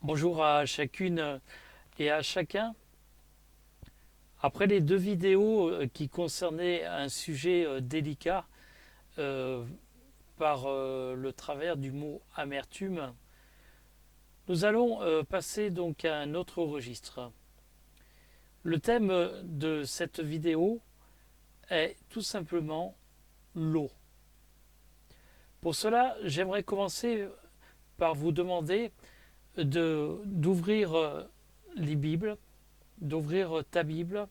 Bonjour à chacune et à chacun. Après les deux vidéos qui concernaient un sujet délicat euh, par le travers du mot amertume, nous allons passer donc à un autre registre. Le thème de cette vidéo est tout simplement l'eau. Pour cela, j'aimerais commencer par vous demander d'ouvrir les Bibles, d'ouvrir ta Bible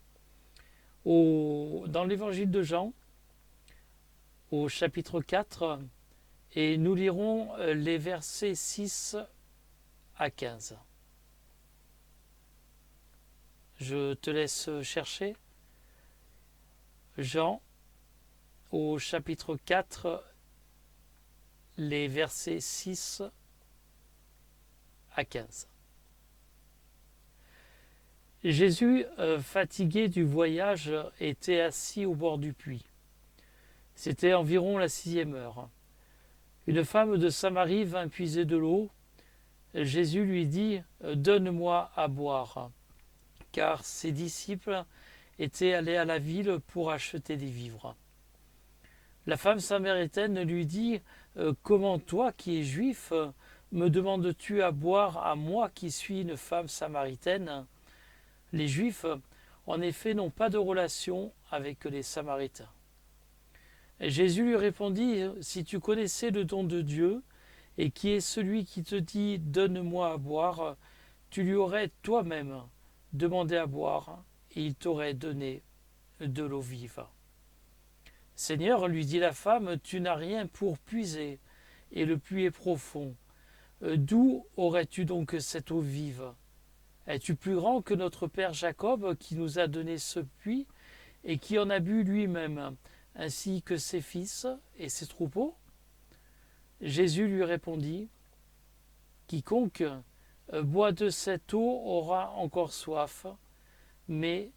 dans l'évangile de Jean, au chapitre 4, et nous lirons les versets 6 à 15. Je te laisse chercher. Jean, au chapitre 4, les versets 6 à 15. Jésus, fatigué du voyage, était assis au bord du puits. C'était environ la 6e heure. Une femme de Samarie vint puiser de l'eau. Jésus lui dit « Donne-moi à boire », car ses disciples étaient allés à la ville pour acheter des vivres. La femme samaritaine lui dit « Comment toi, qui es juif, me demandes-tu à boire à moi qui suis une femme samaritaine ?» Les Juifs, en effet, n'ont pas de relation avec les Samaritains. Et Jésus lui répondit « Si tu connaissais le don de Dieu, et qui est celui qui te dit « Donne-moi à boire », tu lui aurais toi-même demandé à boire, et il t'aurait donné de l'eau vive. « Seigneur, lui dit la femme, tu n'as rien pour puiser, et le puits est profond. D'où aurais-tu donc cette eau vive ? Es-tu plus grand que notre père Jacob, qui nous a donné ce puits, et qui en a bu lui-même, ainsi que ses fils et ses troupeaux ?» Jésus lui répondit « Quiconque boit de cette eau aura encore soif, mais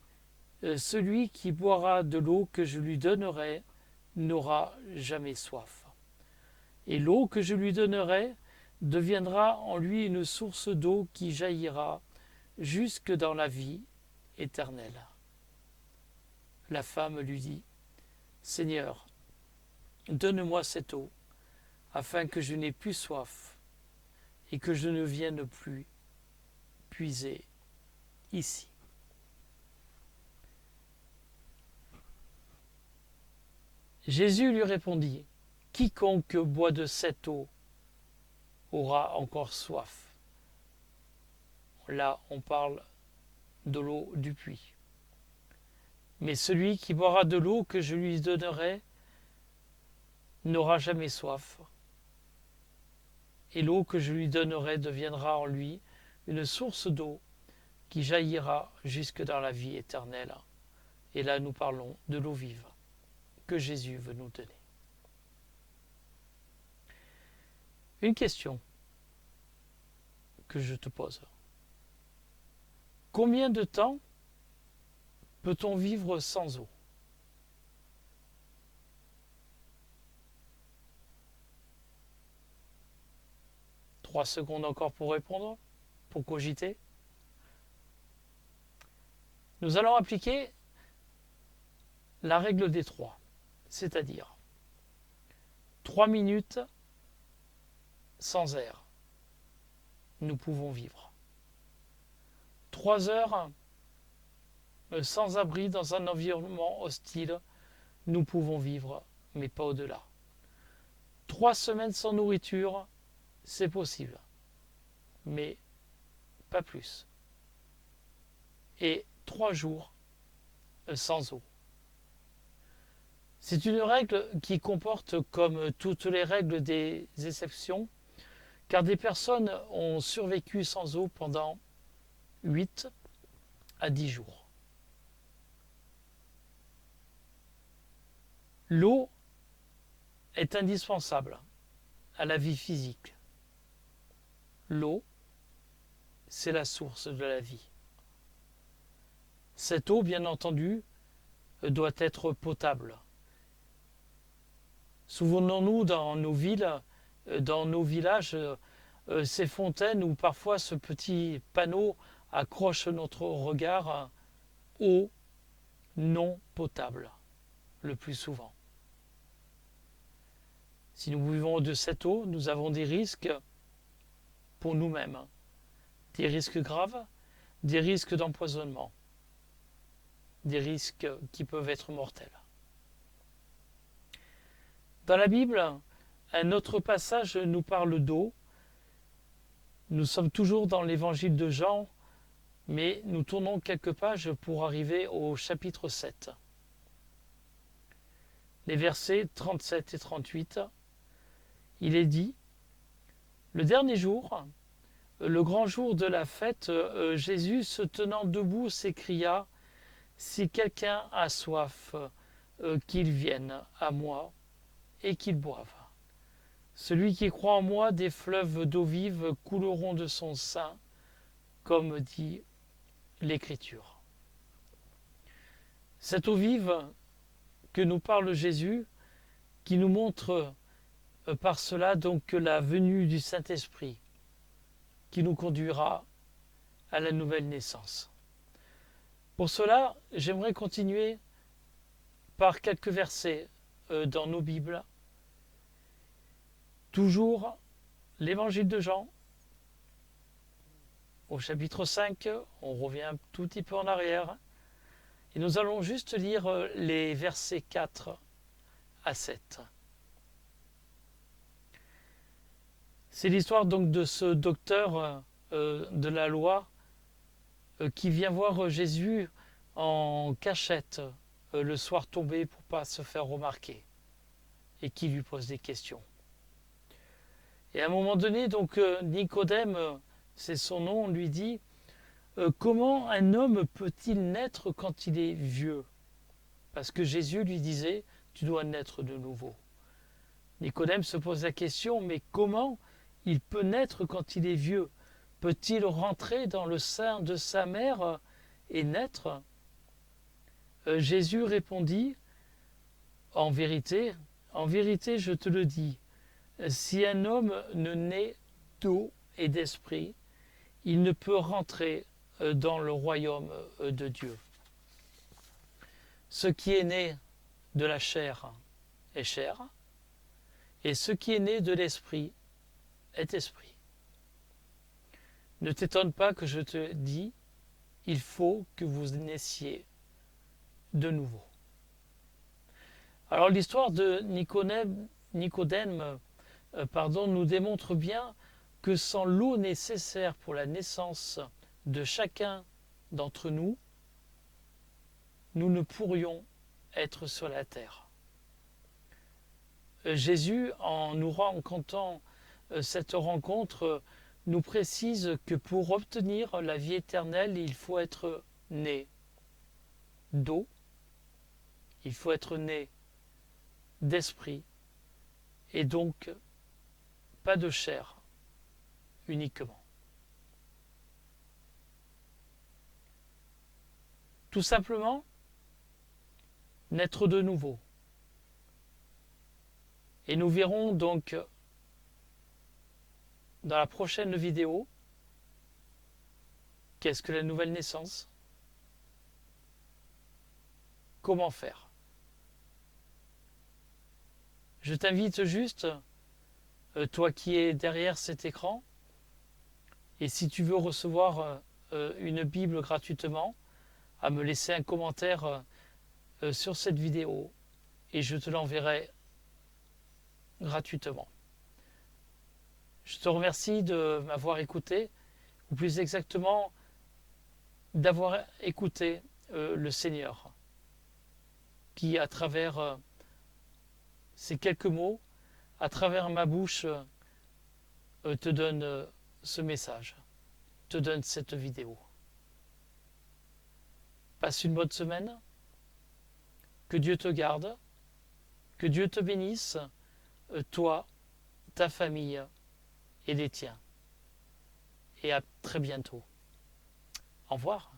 celui qui boira de l'eau que je lui donnerai n'aura jamais soif. Et l'eau que je lui donnerai deviendra en lui une source d'eau qui jaillira jusque dans la vie éternelle. » La femme lui dit « Seigneur, donne-moi cette eau, afin que je n'ai plus soif et que je ne vienne plus puiser ici. » Jésus lui répondit « Quiconque boit de cette eau aura encore soif. » Là, on parle de l'eau du puits. « Mais celui qui boira de l'eau que je lui donnerai n'aura jamais soif. Et l'eau que je lui donnerai deviendra en lui une source d'eau qui jaillira jusque dans la vie éternelle. » Et là, nous parlons de l'eau vive que Jésus veut nous donner. Une question que je te pose. Combien de temps peut-on vivre sans eau ? Trois secondes encore pour répondre, pour cogiter. Nous allons appliquer la règle des 3, c'est-à-dire 3 minutes sans air. Nous pouvons vivre. 3 heures sans abri dans un environnement hostile. Nous pouvons vivre, mais pas au-delà. 3 semaines sans nourriture, c'est possible, mais pas plus. Et 3 jours sans eau. C'est une règle qui comporte, comme toutes les règles, des exceptions, car des personnes ont survécu sans eau pendant 8 à 10 jours. L'eau est indispensable à la vie physique. L'eau, c'est la source de la vie. Cette eau, bien entendu, doit être potable. Souvenons-nous, dans nos villes, dans nos villages, ces fontaines où parfois ce petit panneau accroche notre regard, eau non potable, le plus souvent. Si nous buvons de cette eau, nous avons des risques pour nous-mêmes, des risques graves, des risques d'empoisonnement, des risques qui peuvent être mortels. Dans la Bible, un autre passage nous parle d'eau. Nous sommes toujours dans l'évangile de Jean, mais nous tournons quelques pages pour arriver au chapitre 7. Les versets 37 et 38, il est dit « Le dernier jour, le grand jour de la fête, Jésus, se tenant debout, s'écria « Si quelqu'un a soif, qu'il vienne à moi et qu'il boive. Celui qui croit en moi, des fleuves d'eau vive couleront de son sein, comme dit l'Écriture. » Cette eau vive que nous parle Jésus, qui nous montre par cela donc la venue du Saint-Esprit, qui nous conduira à la nouvelle naissance. Pour cela, j'aimerais continuer par quelques versets dans nos Bibles. Toujours l'évangile de Jean, au chapitre 5, on revient un tout petit peu en arrière, et nous allons juste lire les versets 4 à 7. C'est l'histoire donc de ce docteur de la loi qui vient voir Jésus en cachette le soir tombé pour ne pas se faire remarquer et qui lui pose des questions. Et à un moment donné, donc Nicodème, c'est son nom, lui dit comment un homme peut-il naître quand il est vieux? Parce que Jésus lui disait tu dois naître de nouveau. Nicodème se pose la question, mais comment il peut naître quand il est vieux? Peut-il rentrer dans le sein de sa mère et naître? Jésus répondit, en vérité, je te le dis, si un homme ne naît d'eau et d'esprit, il ne peut rentrer dans le royaume de Dieu. Ce qui est né de la chair est chair, et ce qui est né de l'esprit est esprit. Ne t'étonne pas que je te dis, il faut que vous naissiez de nouveau. Alors l'histoire de Nicodème nous démontre bien que sans l'eau nécessaire pour la naissance de chacun d'entre nous, nous ne pourrions être sur la terre. Jésus, en nous racontant cette rencontre, nous précise que pour obtenir la vie éternelle, il faut être né d'eau, il faut être né d'esprit, et donc pas de chair uniquement. Tout simplement, naître de nouveau. Et nous verrons donc dans la prochaine vidéo qu'est-ce que la nouvelle naissance, comment faire. Je t'invite juste, toi qui es derrière cet écran, et si tu veux recevoir une Bible gratuitement, à me laisser un commentaire sur cette vidéo et je te l'enverrai gratuitement. Je te remercie de m'avoir écouté, ou plus exactement d'avoir écouté le Seigneur, qui à travers ces quelques mots, à travers ma bouche, te donne ce message, te donne cette vidéo. Passe une bonne semaine, que Dieu te garde, que Dieu te bénisse, toi, ta famille et les tiens. Et à très bientôt. Au revoir.